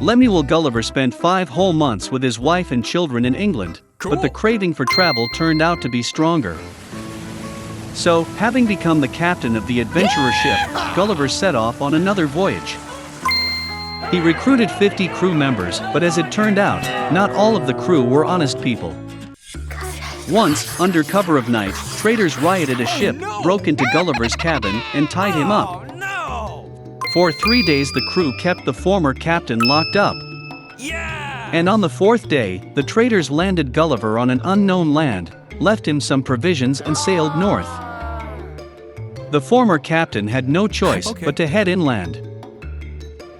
Lemuel Gulliver spent 5 whole months with his wife and children in England, but the craving for travel turned out to be stronger. So, having become the captain of the adventurer ship, Gulliver set off on another voyage. He recruited 50 crew members, but as it turned out, not all of the crew were honest people. Once, under cover of night, traitors rioted a ship, broke into Gulliver's cabin, and tied him up. For 3 days the crew kept the former captain locked up. And on the 4th day, the traitors landed Gulliver on an unknown land, left him some provisions and sailed north. The former captain had no choice but to head inland.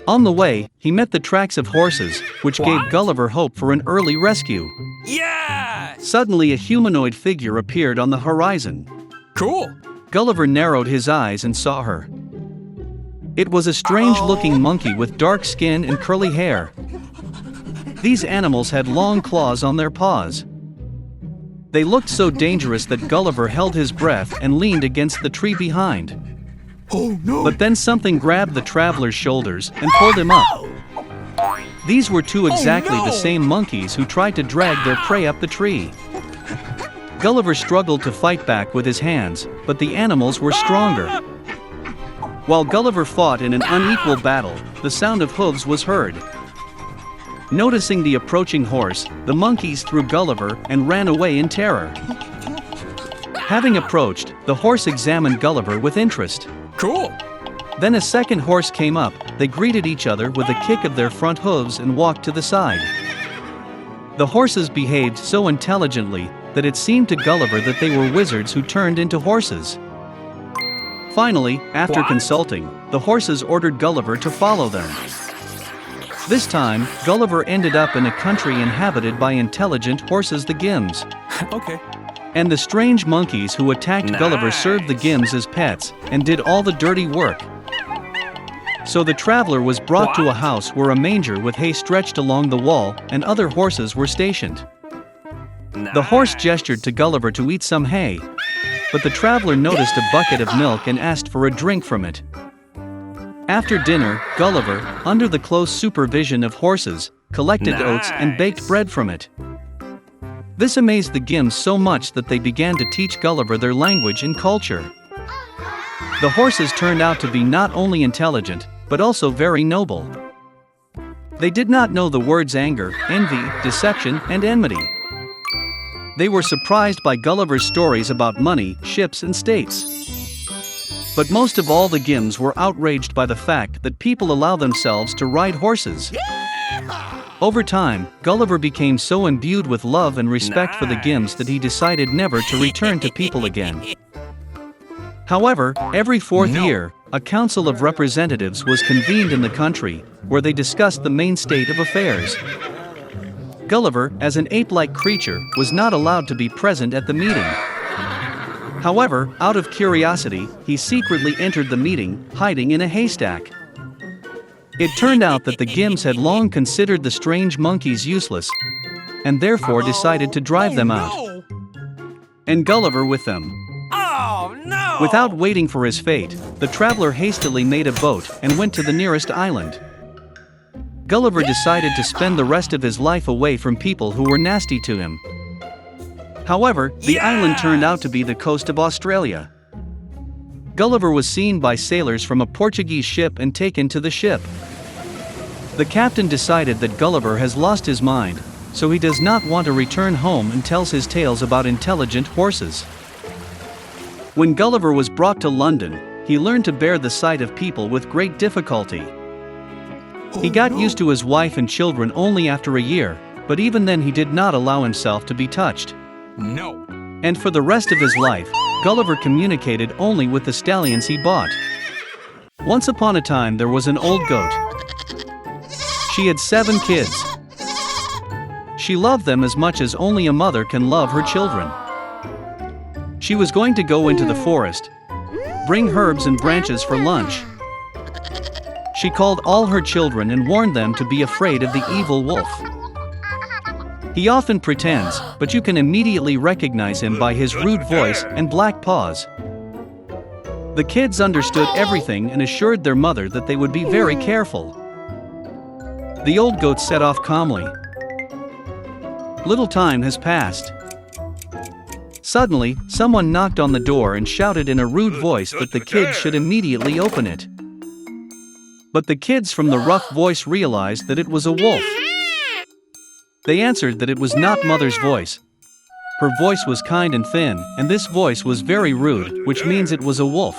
On the way, he met the tracks of horses, which gave Gulliver hope for an early rescue. Suddenly a humanoid figure appeared on the horizon. Gulliver narrowed his eyes and saw her. It was a strange-looking monkey with dark skin and curly hair. These animals had long claws on their paws. They looked so dangerous that Gulliver held his breath and leaned against the tree behind. But then something grabbed the traveler's shoulders and pulled him up. These were two exactly the same monkeys who tried to drag their prey up the tree. Gulliver struggled to fight back with his hands, but the animals were stronger. While Gulliver fought in an unequal battle, the sound of hooves was heard. Noticing the approaching horse, the monkeys threw Gulliver and ran away in terror. Having approached, the horse examined Gulliver with interest. Then a second horse came up. They greeted each other with a kick of their front hooves and walked to the side. The horses behaved so intelligently that it seemed to Gulliver that they were wizards who turned into horses. Finally, after consulting, the horses ordered Gulliver to follow them. This time, Gulliver ended up in a country inhabited by intelligent horses, the Gims. And the strange monkeys who attacked Gulliver served the Gims as pets and did all the dirty work. So the traveler was brought to a house where a manger with hay stretched along the wall and other horses were stationed. The horse gestured to Gulliver to eat some hay, but the traveler noticed a bucket of milk and asked for a drink from it. After dinner, Gulliver, under the close supervision of horses, collected oats and baked bread from it. This amazed the Gims so much that they began to teach Gulliver their language and culture. The horses turned out to be not only intelligent, but also very noble. They did not know the words anger, envy, deception, and enmity. They were surprised by Gulliver's stories about money, ships, and states. But most of all, the Gims were outraged by the fact that people allow themselves to ride horses. Over time, Gulliver became so imbued with love and respect for the Gims that he decided never to return to people again. However, every 4th year, a council of representatives was convened in the country, where they discussed the main state of affairs. Gulliver, as an ape-like creature, was not allowed to be present at the meeting. However, out of curiosity, he secretly entered the meeting, hiding in a haystack. It turned out that the Gims had long considered the strange monkeys useless, and therefore decided to drive them out. And Gulliver with them. Without waiting for his fate, the traveler hastily made a boat and went to the nearest island. Gulliver decided to spend the rest of his life away from people who were nasty to him. However, the island turned out to be the coast of Australia. Gulliver was seen by sailors from a Portuguese ship and taken to the ship. The captain decided that Gulliver has lost his mind, so he does not want to return home and tells his tales about intelligent horses. When Gulliver was brought to London, he learned to bear the sight of people with great difficulty. He got used to his wife and children only after a year, but even then he did not allow himself to be touched. And for the rest of his life, Gulliver communicated only with the stallions he bought. Once upon a time there was an old goat. She had 7 kids. She loved them as much as only a mother can love her children. She was going to go into the forest, bring herbs and branches for lunch. She called all her children and warned them to be afraid of the evil wolf. He often pretends, but you can immediately recognize him by his rude voice and black paws. The kids understood everything and assured their mother that they would be very careful. The old goat set off calmly. Little time has passed. Suddenly, someone knocked on the door and shouted in a rude voice that the kids should immediately open it. But the kids from the rough voice realized that it was a wolf. They answered that it was not Mother's voice. Her voice was kind and thin, and this voice was very rude, which means it was a wolf.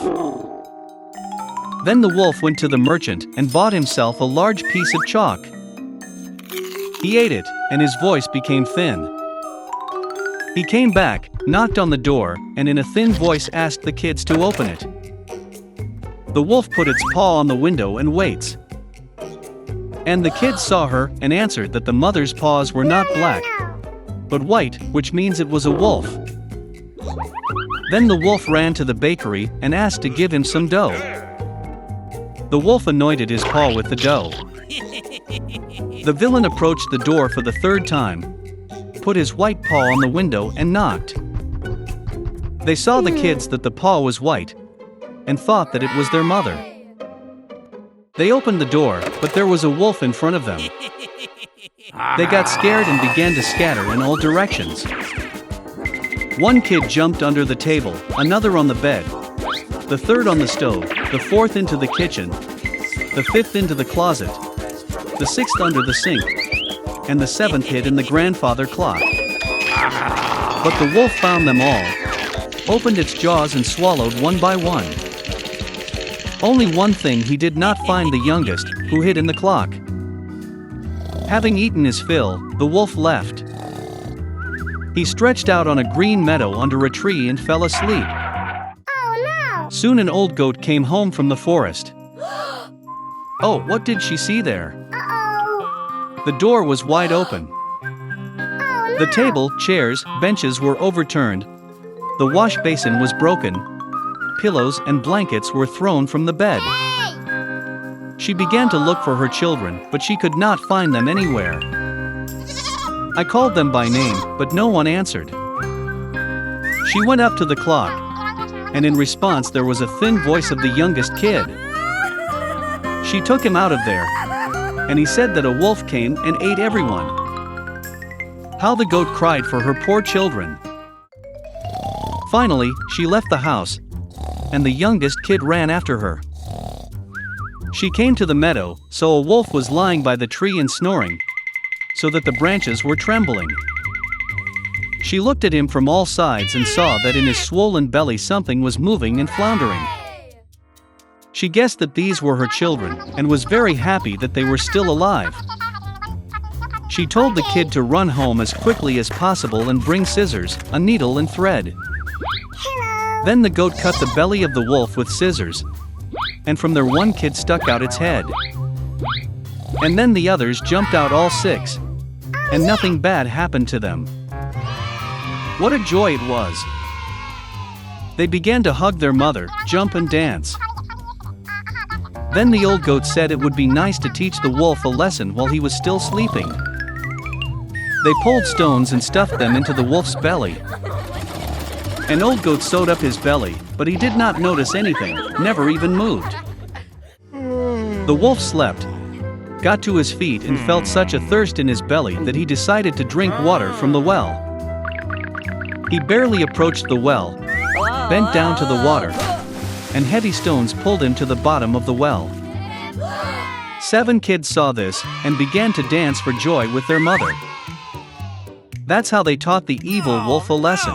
Then the wolf went to the merchant and bought himself a large piece of chalk. He ate it, and his voice became thin. He came back, knocked on the door, and in a thin voice asked the kids to open it. The wolf put its paw on the window and waits. And the kids saw her and answered that the mother's paws were not black, but white, which means it was a wolf. Then the wolf ran to the bakery and asked to give him some dough. The wolf anointed his paw with the dough. The villain approached the door for the third time, put his white paw on the window and knocked. They saw the kids that the paw was white, and thought that it was their mother. They opened the door, but there was a wolf in front of them. They got scared and began to scatter in all directions. One kid jumped under the table, another on the bed, the third on the stove, the fourth into the kitchen, the fifth into the closet, the sixth under the sink, and the seventh hid in the grandfather clock. But the wolf found them all, opened its jaws and swallowed one by one. Only one thing he did not find: the youngest, who hid in the clock. Having eaten his fill, the wolf left. He stretched out on a green meadow under a tree and fell asleep. Oh no! Soon an old goat came home from the forest. Oh, what did she see there? Uh-oh! The door was wide open. Oh no! The table, chairs, benches were overturned. The wash basin was broken. Pillows and blankets were thrown from the bed. Hey! She began to look for her children, but she could not find them anywhere. I called them by name, but no one answered. She went up to the clock, and in response there was a thin voice of the youngest kid. She took him out of there, and he said that a wolf came and ate everyone. How the goat cried for her poor children. Finally, she left the house, and the youngest kid ran after her. She came to the meadow, so a wolf was lying by the tree and snoring, so that the branches were trembling. She looked at him from all sides and saw that in his swollen belly something was moving and floundering. She guessed that these were her children, and was very happy that they were still alive. She told the kid to run home as quickly as possible and bring scissors, a needle and thread. Then the goat cut the belly of the wolf with scissors, and from there one kid stuck out its head. And then the others jumped out, all six, and nothing bad happened to them. What a joy it was! They began to hug their mother, jump and dance. Then the old goat said it would be nice to teach the wolf a lesson while he was still sleeping. They pulled stones and stuffed them into the wolf's belly. An old goat sewed up his belly, but he did not notice anything, never even moved. The wolf slept, got to his feet and felt such a thirst in his belly that he decided to drink water from the well. He barely approached the well, bent down to the water, and heavy stones pulled him to the bottom of the well. 7 kids saw this and began to dance for joy with their mother. That's how they taught the evil wolf a lesson.